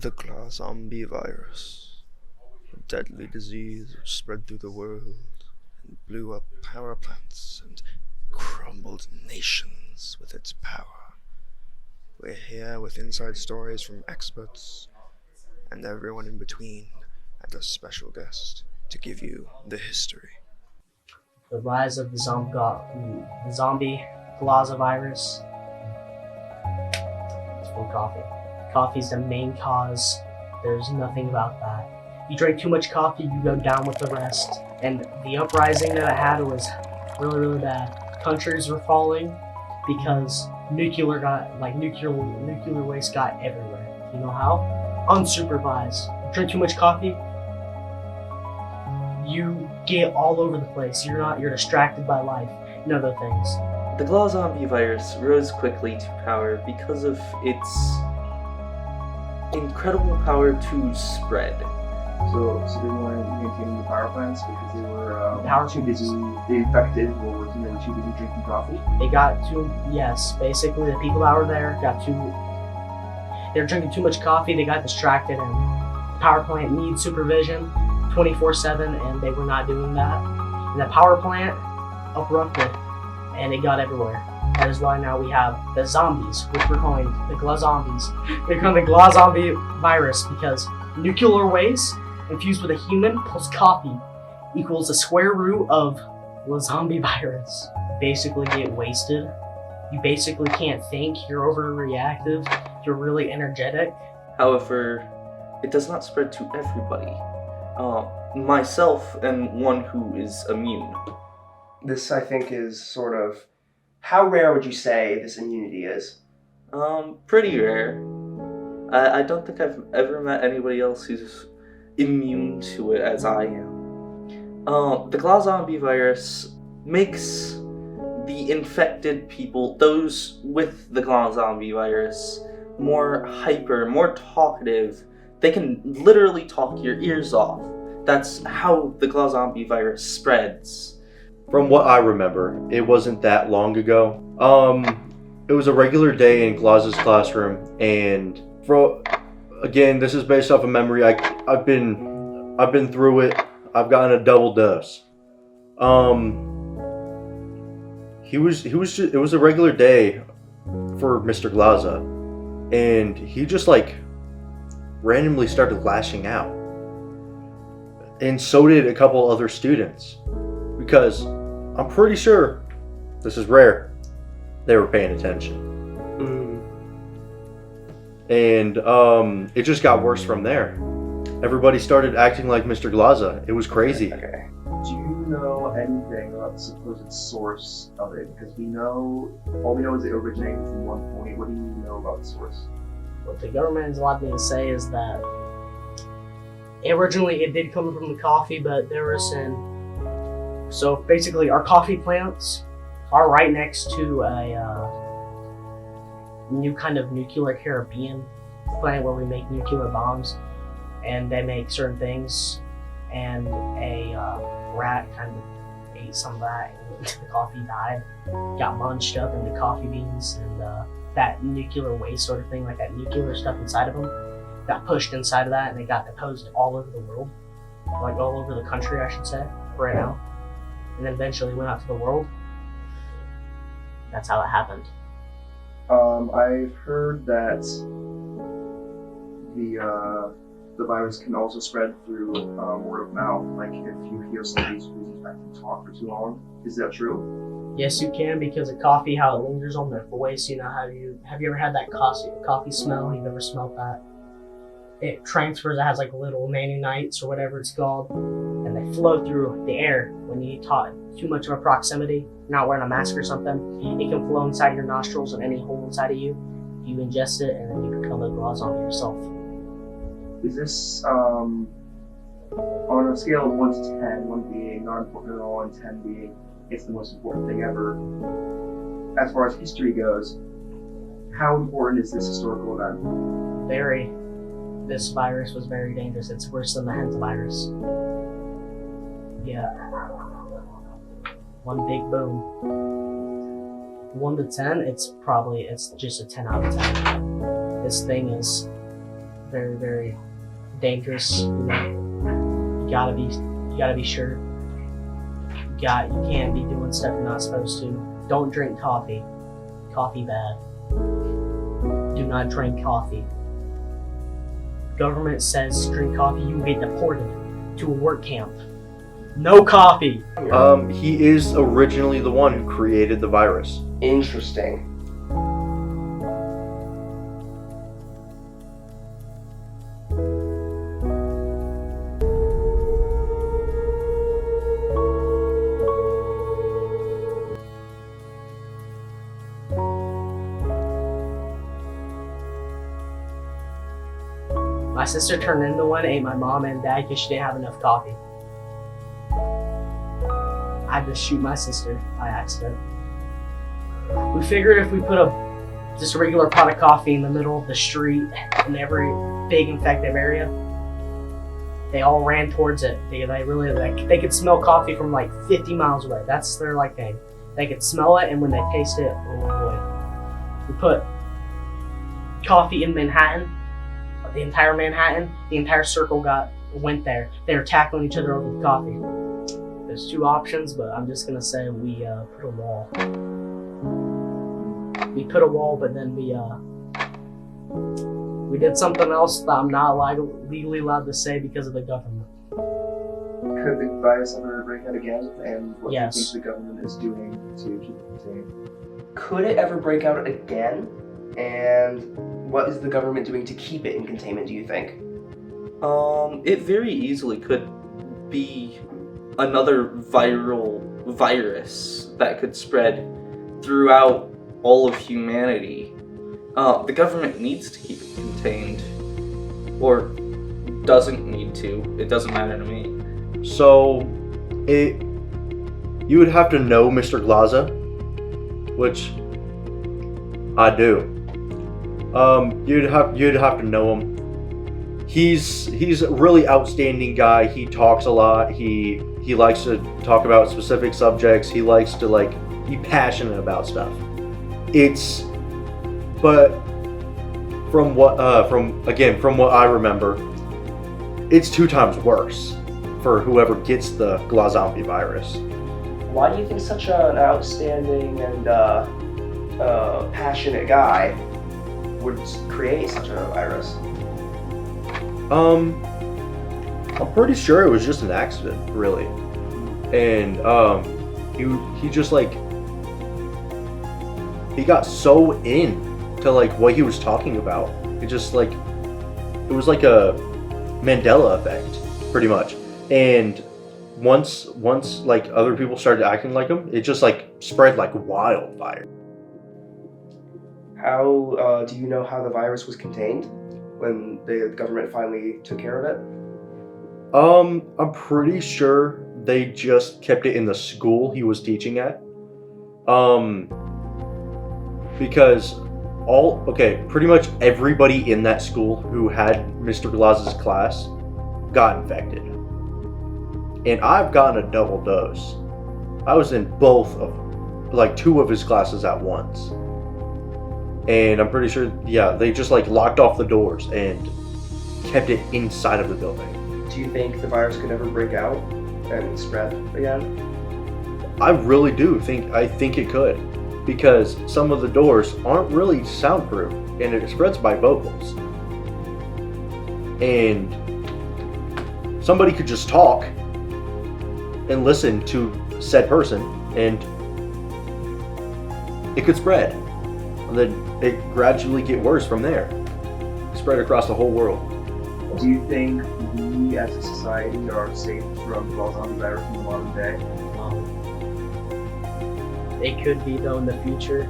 The GLA Zombie Virus, a deadly disease which spread through the world and blew up power plants and crumbled nations with its power. We're here with inside stories from experts and everyone in between, and a special guest to give you the history. The rise of the zombie GLA virus. It's from coffee. Coffee's the main cause. There's nothing about that. You drink too much coffee, you go down with the rest. And the uprising that I had was really, really bad. Countries were falling because nuclear waste got everywhere. You know how? Unsupervised. You drink too much coffee, you get all over the place. You're distracted by life and other things. The GLA Zombie Virus rose quickly to power because of its incredible power to spread. So they weren't maintaining the power plants because they were too busy. The infected were working. They were too busy drinking coffee. They got too. Yes, basically the people that were there got too. They were drinking too much coffee. They got distracted, and the power plant needs supervision 24/7, and they were not doing that. And the power plant erupted, and it got everywhere. That is why now we have the zombies, which we're calling the GLA zombies. They're calling the GLA Zombie Virus because nuclear waste infused with a human plus coffee equals the square root of the zombie virus. Basically get wasted. You basically can't think. You're overreactive. You're really energetic. However, it does not spread to everybody. Myself and one who is immune. This, I think, is sort of... How rare would you say this immunity is? Pretty rare. I don't think I've ever met anybody else who's immune to it as I am. The GLA Zombie Virus makes the infected people, those with the GLA Zombie Virus, more hyper, more talkative. They can literally talk your ears off. That's how the GLA Zombie Virus spreads. From what I remember, it wasn't that long ago. It was a regular day in GLA's classroom, and again, this is based off a memory. I've been through it. I've gotten a double dose. It was a regular day for Mr. Glaza, and he just randomly started lashing out, and so did a couple other students, because I'm pretty sure this is rare. They were paying attention. And it just got worse from there. Everybody started acting like Mr. Glaza. It was crazy. Okay. Do you know anything about the supposed source of it? Because all we know is it originated from one point. What do you know about the source? What the government has allowed me to say is that originally it did come from the coffee, but there was So basically our coffee plants are right next to a new kind of nuclear Caribbean plant where we make nuclear bombs, and they make certain things, and a rat kind of ate some of that, and the coffee died, got munched up into coffee beans, and that nuclear waste sort of thing, like that nuclear stuff inside of them, got pushed inside of that, and it got deposed all over the world, like all over the country, I should say, right now. And then eventually went out to the world. That's how it happened. I've heard that the virus can also spread through word of mouth. Like if you hear somebody who's infected talk for too long, is that true? Yes, you can, because of coffee, how it lingers on their voice. You know, have you ever had that coffee smell? You've ever smelled that? It transfers. It has like little nanonites or whatever it's called, and they flow through the air. When you talk too much of a proximity, not wearing a mask or something, it can flow inside your nostrils and any hole inside of you. You ingest it, and then you become a GLA zombie yourself. Is this on a scale of 1 to 10, 1 being not important at all and 10 being it's the most important thing ever? As far as history goes, how important is this historical event? Very. This virus was very dangerous. It's worse than the Hansa virus. Yeah. One big boom. 1 to 10, it's just a 10 out of 10. This thing is very, very dangerous. You gotta be sure. You can't be doing stuff you're not supposed to. Don't drink coffee. Coffee bad. Do not drink coffee. Government says drink coffee, you will get deported to a work camp. No coffee. He is originally the one who created the virus. Interesting. My sister turned into one, ate my mom and dad because she didn't have enough coffee. I had to shoot my sister by accident. We figured if we put just a regular pot of coffee in the middle of the street in every big infected area, they all ran towards it. They could smell coffee from like 50 miles away. That's their thing. They could smell it, and when they taste it, oh boy. We put coffee in Manhattan. The entire Manhattan, the entire circle went there. They were tackling each other over the coffee. There's two options, but I'm just gonna say we put a wall. We put a wall, but then we did something else that I'm not legally allowed to say because of the government. Could the virus ever break out again? And what Yes. do you think the government is doing to keep it contained? Could it ever break out again? And what is the government doing to keep it in containment, do you think? It very easily could be another viral virus that could spread throughout all of humanity. The government needs to keep it contained, or doesn't need to. It doesn't matter to me. So, you would have to know Mr. Glaza, which I do. You'd have to know him. He's a really outstanding guy. He talks a lot. He likes to talk about specific subjects. He likes to be passionate about stuff. But from what I remember, it's 2 times worse for whoever gets the GLA Zombie virus. Why do you think such an outstanding and passionate guy would create such a virus? I'm pretty sure it was just an accident, really. And he just he got so into what he was talking about. It just it was like a Mandela effect, pretty much. And once other people started acting like him, it just spread like wildfire. How do you know how the virus was contained when the government finally took care of it? I'm pretty sure they just kept it in the school he was teaching at. Because pretty much everybody in that school who had Mr. Glaza's class got infected. And I've gotten a double dose. I was in both of 2 of his classes at once. And I'm pretty sure, they just locked off the doors and kept it inside of the building. Do you think the virus could ever break out and spread again? I really do think it could, because some of the doors aren't really soundproof and it spreads by vocals. And somebody could just talk and listen to said person and it could spread. And then it gradually get worse from there. Spread across the whole world. Do you think we as a society are safe from GLA Zombie virus in the modern day? It could be though in the future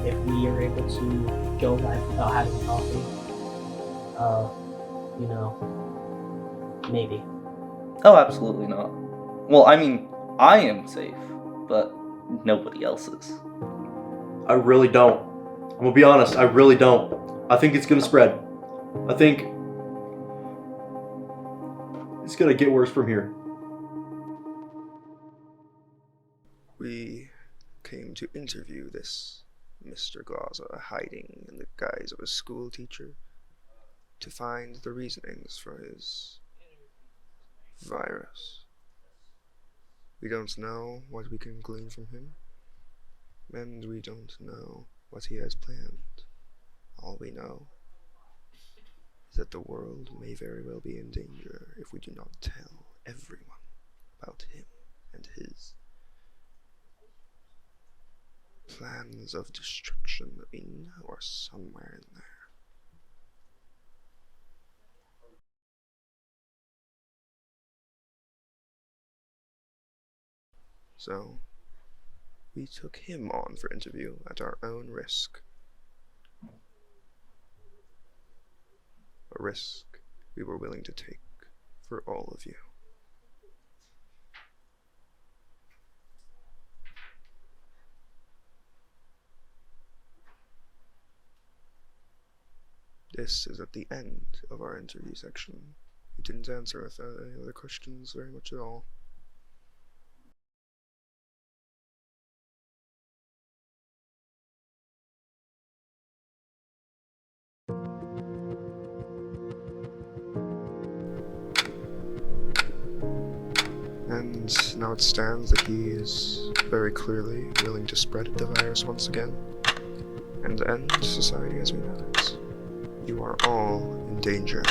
if we are able to go life without having coffee. Maybe. Oh, absolutely not. Well, I mean, I am safe, but nobody else is. I really don't. I'm gonna be honest, I really don't. I think it's gonna spread. I think it's gonna get worse from here. We came to interview this Mr. Glaza hiding in the guise of a school teacher. to find the reasonings for his virus. We don't know what we can glean from him, and we don't know what he has planned. All we know is that the world may very well be in danger if we do not tell everyone about him and his plans of destruction that we know are somewhere in there. So, we took him on for interview at our own risk. A risk we were willing to take for all of you. This is at the end of our interview section. You didn't answer without any other questions very much at all. And now it stands that he is very clearly willing to spread the virus once again and end society as we know it. You are all in danger.